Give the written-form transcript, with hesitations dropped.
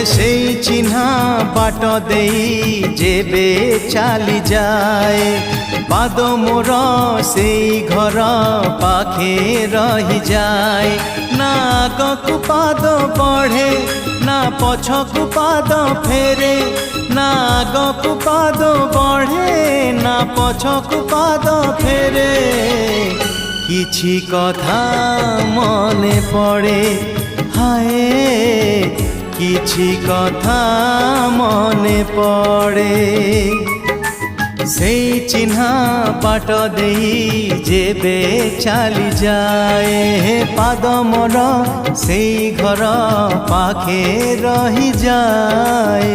সেই চিহ্না বাট দেই যেবে চালি যায় পাদ মোর সেই ঘর পাখে রহি যায় না আগকু পাদ বঢ়ে না পছকু পাদ ফেরে না আগকু পাদ বঢ়ে না পছকু পাদ ফেরে কিছু কথা মনে পড়ে হায় কিছু কথা মনে পড়ে সেই চিহ্না বাট দেই যেবে চালি যায় পাদ মোর সেই ঘর পাখে রহি যায়।